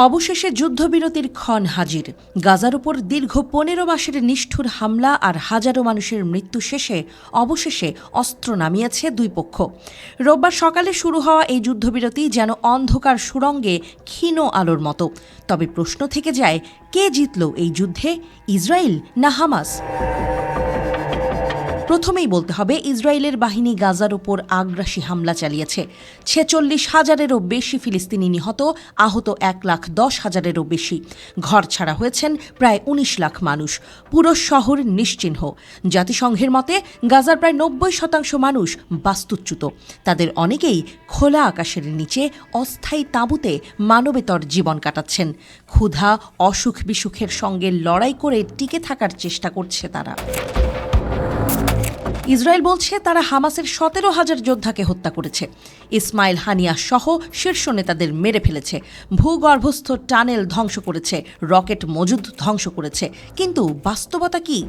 অবশেষে যুদ্ধবিরতির ক্ষণ হাজির। গাজার উপর দীর্ঘ ১৫ মাসের নিষ্ঠুর হামলা আর হাজারো মানুষের মৃত্যু শেষে অবশেষে অস্ত্র নামিয়েছে দুই পক্ষ। রোববার সকালে শুরু হওয়া এই যুদ্ধবিরতি যেন অন্ধকার সুড়ঙ্গে ক্ষীণ আলোর মতো। তবে প্রশ্ন থেকে যায়, কে জিতল এই যুদ্ধে, ইসরায়েল না হামাস? প্রথমেই বলতে হবে, ইসরায়েলের বাহিনী গাজার উপর আগ্রাসী হামলা চালিয়েছে। ৪৬,০০০-এরও বেশি ফিলিস্তিনি নিহত, আহত ১,১০,০০০-এরও বেশি। ঘর ছাড়া হয়েছেন প্রায় ১৯ লাখ মানুষ। পুরো শহর নিশ্চিহ্ন। জাতিসংঘের মতে গাজার প্রায় ৯০% মানুষ বাস্তুচ্যুত। তাদের অনেকেই খোলা আকাশের নিচে অস্থায়ী তাঁবুতে মানবেতর জীবন কাটাচ্ছেন। ক্ষুধা, অসুখ বিসুখের সঙ্গে লড়াই করে টিকে থাকার চেষ্টা করছে তারা। ইসরায়েল বলছে তারা হামাসের ১৭,০০০ যোদ্ধাকে হত্যা করেছে। ইসমাইল হানিয়া সহ শীর্ষ নেতাদের মেরে ফেলেছে। ভূগর্ভস্থ টানেল ধ্বংস করেছে, রকেট মজুদ ধ্বংস করেছে। কিন্তু বাস্তবতা কি?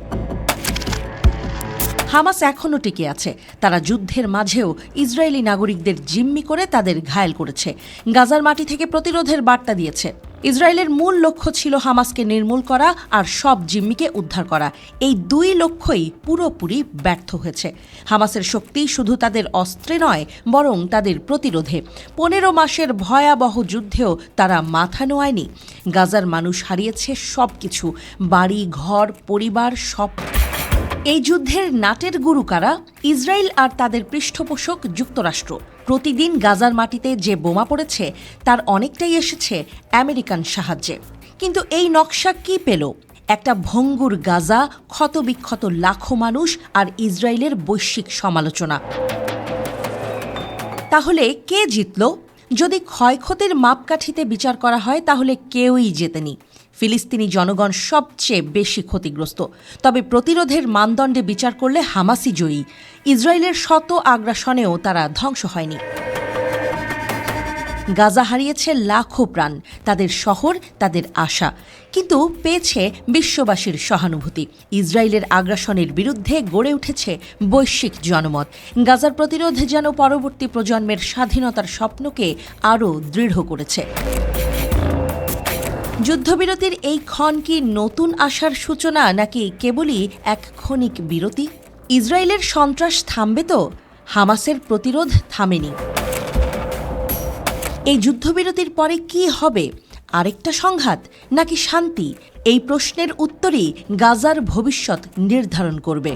হামাস এখনও টিকে আছে। তারা যুদ্ধের মাঝেও ইসরায়েলি নাগরিকদের জিম্মি করে তাদের ঘায়েল করেছে। গাজার মাটি থেকে প্রতিরোধের বার্তা দিয়েছে। ইসরায়েলের মূল লক্ষ্য ছিল হামাসকে নির্মূল করা আর সব জিম্মিকে উদ্ধার করা। এই দুই লক্ষ্যই পুরোপুরি ব্যর্থ হয়েছে। হামাসের শক্তি শুধু তাদের অস্ত্রে নয়, বরং তাদের প্রতিরোধে। ১৫ মাসের ভয়াবহ যুদ্ধেও তারা মাথা নোয়ায়নি। গাজার মানুষ হারিয়েছে সবকিছু, বাড়ি, ঘর, পরিবার, সব। এই যুদ্ধের নাটের গুরু কারা? ইসরায়েল আর তাদের পৃষ্ঠপোষক যুক্তরাষ্ট্র। প্রতিদিন গাজার মাটিতে যে বোমা পড়েছে তার অনেকটাই এসেছে আমেরিকান সাহায্যে। কিন্তু এই নকশা কি পেল? একটা ভঙ্গুর গাজা, ক্ষতবিক্ষত লাখো মানুষ আর ইসরায়েলের বৈশ্বিক সমালোচনা। তাহলে কে জিতল? যদি ক্ষয়ক্ষতির মাপকাঠিতে বিচার করা হয় তাহলে কেউই জেতেনি। ফিলিস্তিনি জনগণ সবচেয়ে বেশি ক্ষতিগ্রস্ত। তবে প্রতিরোধের মানদণ্ডে বিচার করলে হামাসই জয়ী। ইসরায়েলের শত আগ্রাসনেও তারা ধ্বংস হয়নি। গাজা হারিয়েছে লাখো প্রাণ, তাদের শহর, তাদের আশা। কিন্তু পেয়েছে বিশ্ববাসীর সহানুভূতি। ইসরায়েলের আগ্রাসনের বিরুদ্ধে গড়ে উঠেছে বৈশ্বিক জনমত। গাজার প্রতিরোধ যেন পরবর্তী প্রজন্মের স্বাধীনতার স্বপ্নকে আরও দৃঢ় করেছে। যুদ্ধবিরতির এই ক্ষণ কি নতুন আশার সূচনা, নাকি কেবলই এক ক্ষণিক বিরতি? ইসরায়েলের সন্ত্রাস থামবে তো? হামাসের প্রতিরোধ থামেনি। এই যুদ্ধবিরতির পরে কি হবে? আরেকটা সংঘাত নাকি শান্তি? এই প্রশ্নের উত্তরই গাজার ভবিষ্যৎ নির্ধারণ করবে।